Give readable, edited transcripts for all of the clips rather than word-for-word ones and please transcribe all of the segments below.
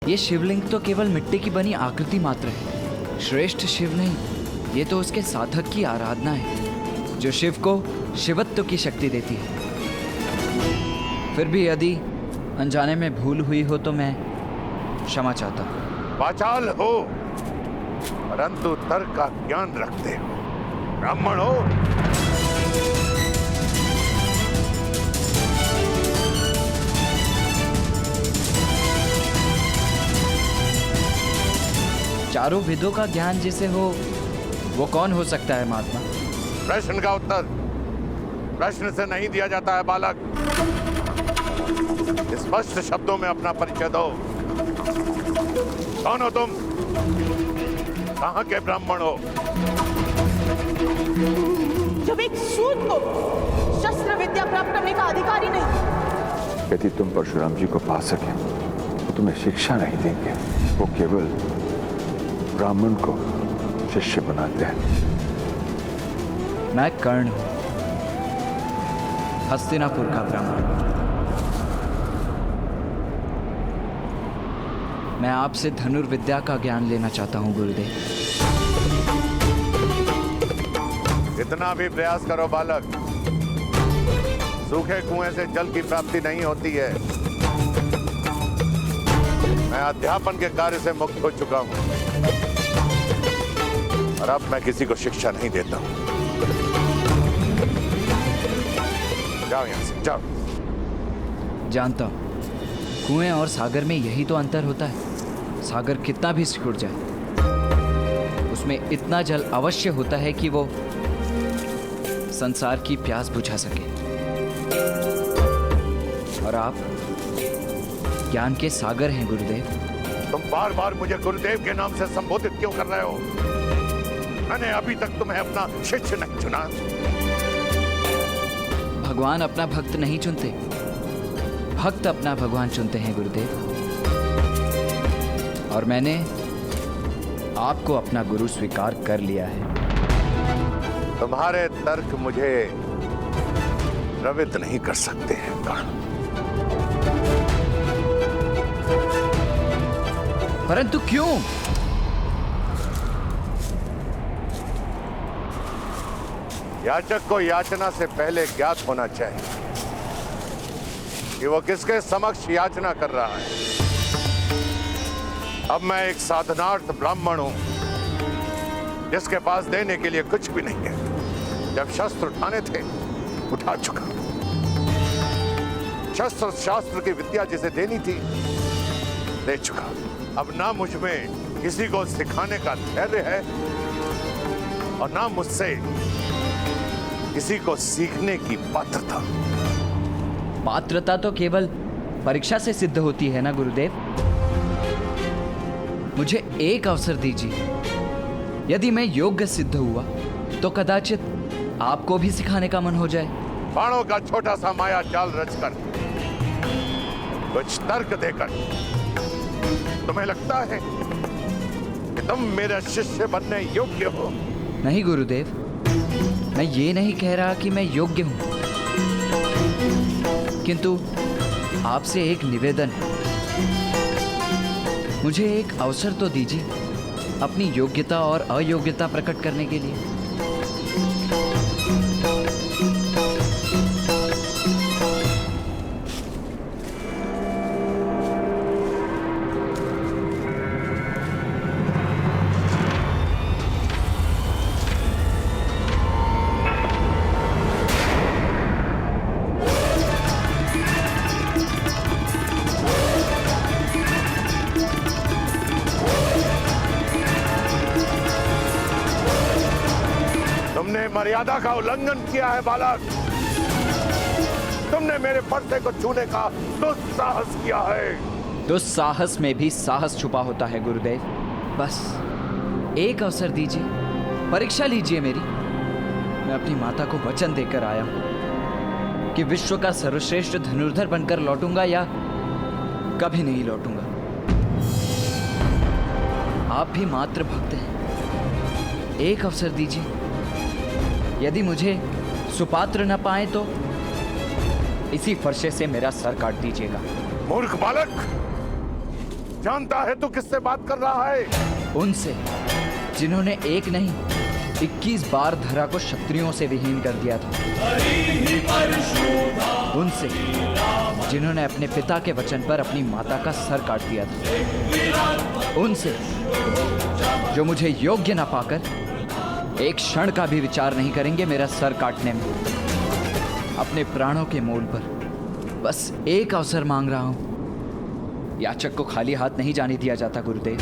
ये शिवलिंग तो केवल मिट्टी की बनी आकृति मात्र है। श्रेष्ठ शिव नहीं, ये तो उसके साधक की आराधना है, जो शिव को शिवत्व की शक्ति देती है। फिर भी यदि अनजाने में भूल हुई हो तो मैं क्षमा चाहता हूँ। वाचाल हो परंतु तर्क का ज्ञान रखते हो, ब्राह्मण हो। चारों वेदों का ज्ञान जिसे हो वो कौन हो सकता है महात्मा? प्रश्न का उत्तर प्रश्न से नहीं दिया जाता है बालक। स्पष्ट शब्दों में अपना परिचय दो। कौन हो तुम? कहां के ब्राह्मण हो? जब एक सूत को शस्त्र विद्या प्राप्त करने का अधिकारी नहीं। यदि तुम परशुराम जी को पा सके तो तुम्हें शिक्षा नहीं देंगे, वो केवल ब्राह्मण को शिष्य बनाते हैं। मैं कर्ण हूं, हस्तिनापुर का ब्राह्मण। मैं आपसे धनुर्विद्या का ज्ञान लेना चाहता हूं गुरुदेव। कितना भी प्रयास करो बालक, सूखे कुएं से जल की प्राप्ति नहीं होती है। मैं अध्यापन के कार्य से मुक्त हो चुका हूं और अब मैं किसी को शिक्षा नहीं देता हूं। जाओ यहां से, जाओ। जानता हूं, कुएं और सागर में यही तो अंतर होता है। सागर कितना भी सिकुड़ जाए, उसमें इतना जल अवश्य होता है कि वो संसार की प्यास बुझा सके। और आप ज्ञान के सागर हैं गुरुदेव। तुम बार बार मुझे गुरुदेव के नाम से संबोधित क्यों कर रहे हो? मैंने अभी तक तुम्हें अपना शिष्य नहीं चुना। भगवान अपना भक्त नहीं चुनते, भक्त अपना भगवान चुनते हैं गुरुदेव। और मैंने आपको अपना गुरु स्वीकार कर लिया है। तुम्हारे तर्क मुझे प्रवृत्त नहीं कर सकते हैं कर्ण। परंतु क्यों? याचक को याचना से पहले ज्ञात होना चाहिए कि वो किसके समक्ष याचना कर रहा है। अब मैं एक साधनार्थ ब्राह्मण हूं जिसके पास देने के लिए कुछ भी नहीं है। जब शस्त्र उठाने थे उठा चुका। शस्त्र शास्त्र की विद्या जिसे देनी थी दे चुका। अब ना मुझ में किसी को सिखाने का धैर्य है और ना मुझसे किसी को सीखने की पात्रता। पात्रता तो केवल परीक्षा से सिद्ध होती है ना गुरुदेव। मुझे एक अवसर दीजिए, यदि मैं योग्य सिद्ध हुआ तो कदाचित आपको भी सिखाने का मन हो जाए। बाणों का छोटा सा माया जाल रचकर कुछ तर्क देकर तुम्हें लगता है कि तुम मेरा शिष्य बनने योग्य हो? नहीं गुरुदेव, मैं ये नहीं कह रहा कि मैं योग्य हूं, किंतु आपसे एक निवेदन है। मुझे एक अवसर तो दीजिए अपनी योग्यता और अयोग्यता प्रकट करने के लिए। तुमने मर्यादा का उल्लंघन किया है बालक। तुमने मेरे पर्दे को छूने का दुस्साहस किया है। दुस्साहस में भी साहस छुपा होता है गुरुदेव। बस एक अवसर दीजिए, परीक्षा लीजिए मेरी। मैं अपनी माता को वचन देकर आया हूं कि विश्व का सर्वश्रेष्ठ धनुर्धर बनकर लौटूंगा या कभी नहीं लौटूंगा। आप भी मात्र भक्त हैं, एक अवसर दीजिए। यदि मुझे सुपात्र न पाए तो इसी फरसे से मेरा सर काट दीजिएगा। मूर्ख बालक, जानता है तू किससे बात कर रहा है? उनसे जिन्होंने एक नहीं 21 बार धरा को क्षत्रियों से विहीन कर दिया था। उनसे जिन्होंने अपने पिता के वचन पर अपनी माता का सर काट दिया था। उनसे जो मुझे योग्य न पाकर एक क्षण का भी विचार नहीं करेंगे मेरा सर काटने में। अपने प्राणों के मोल पर बस एक अवसर मांग रहा हूं। याचक को खाली हाथ नहीं जाने दिया जाता गुरुदेव।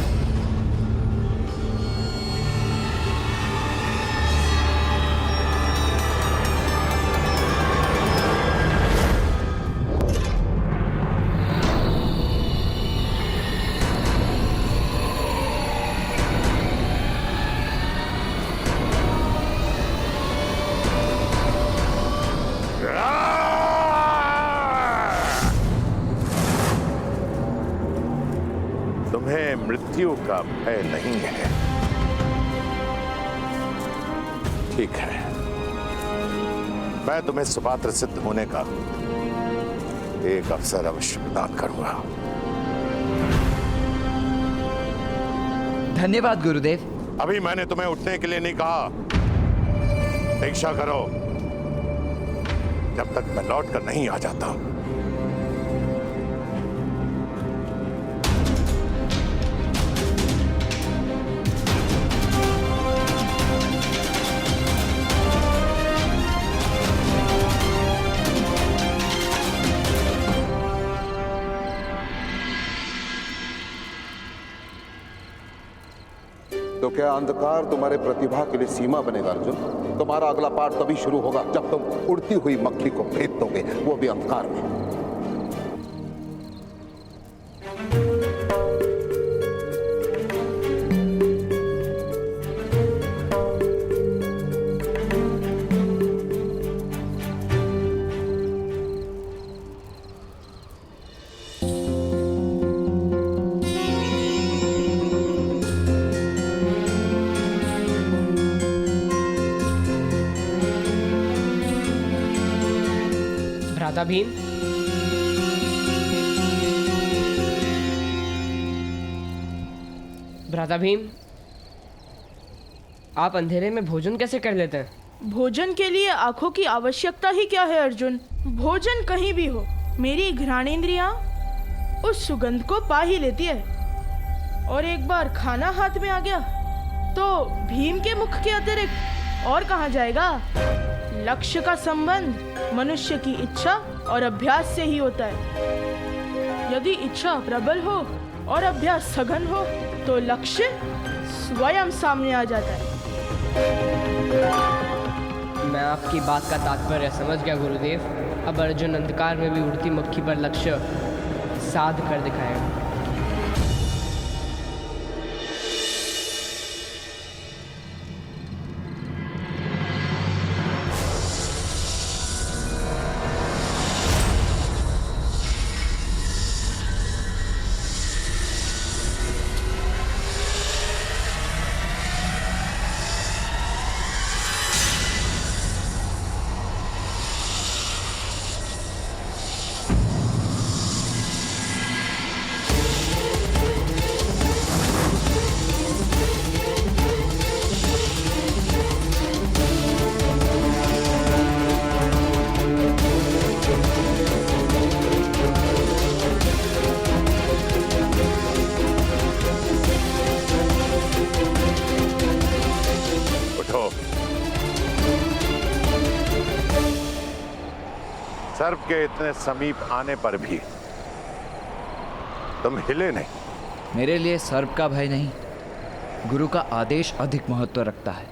तुम्हें मृत्यु का भय नहीं है, ठीक है। मैं तुम्हें सुपात्र सिद्ध होने का एक अवसर अवश्य प्रदान करूंगा। धन्यवाद गुरुदेव। अभी मैंने तुम्हें उठने के लिए नहीं कहा। दीक्षा करो जब तक मैं लौट कर नहीं आ जाता। तो क्या अंधकार तुम्हारे प्रतिभा के लिए सीमा बनेगा अर्जुन? तुम्हारा अगला पाठ तभी शुरू होगा जब तुम उड़ती हुई मक्खी को भेद दोगे, वो भी अंधकार में। भ्राता भीम, भ्राता भीम, आप अंधेरे में भोजन कैसे कर लेते हैं? भोजन के लिए आंखों की आवश्यकता ही क्या है अर्जुन? भोजन कहीं भी हो, मेरी घ्राणेंद्रियां उस सुगंध को पा ही लेती है। और एक बार खाना हाथ में आ गया तो भीम के मुख के अतिरिक्त और कहाँ जाएगा? लक्ष्य का संबंध मनुष्य की इच्छा और अभ्यास से ही होता है। यदि इच्छा प्रबल हो और अभ्यास सघन हो तो लक्ष्य स्वयं सामने आ जाता है। मैं आपकी बात का तात्पर्य समझ गया गुरुदेव। अब अर्जुन अंधकार में भी उड़ती मक्खी पर लक्ष्य साध कर दिखाएगा। सर्प के इतने समीप आने पर भी तुम हिले नहीं। मेरे लिए सर्प का भय नहीं, गुरु का आदेश अधिक महत्व रखता है।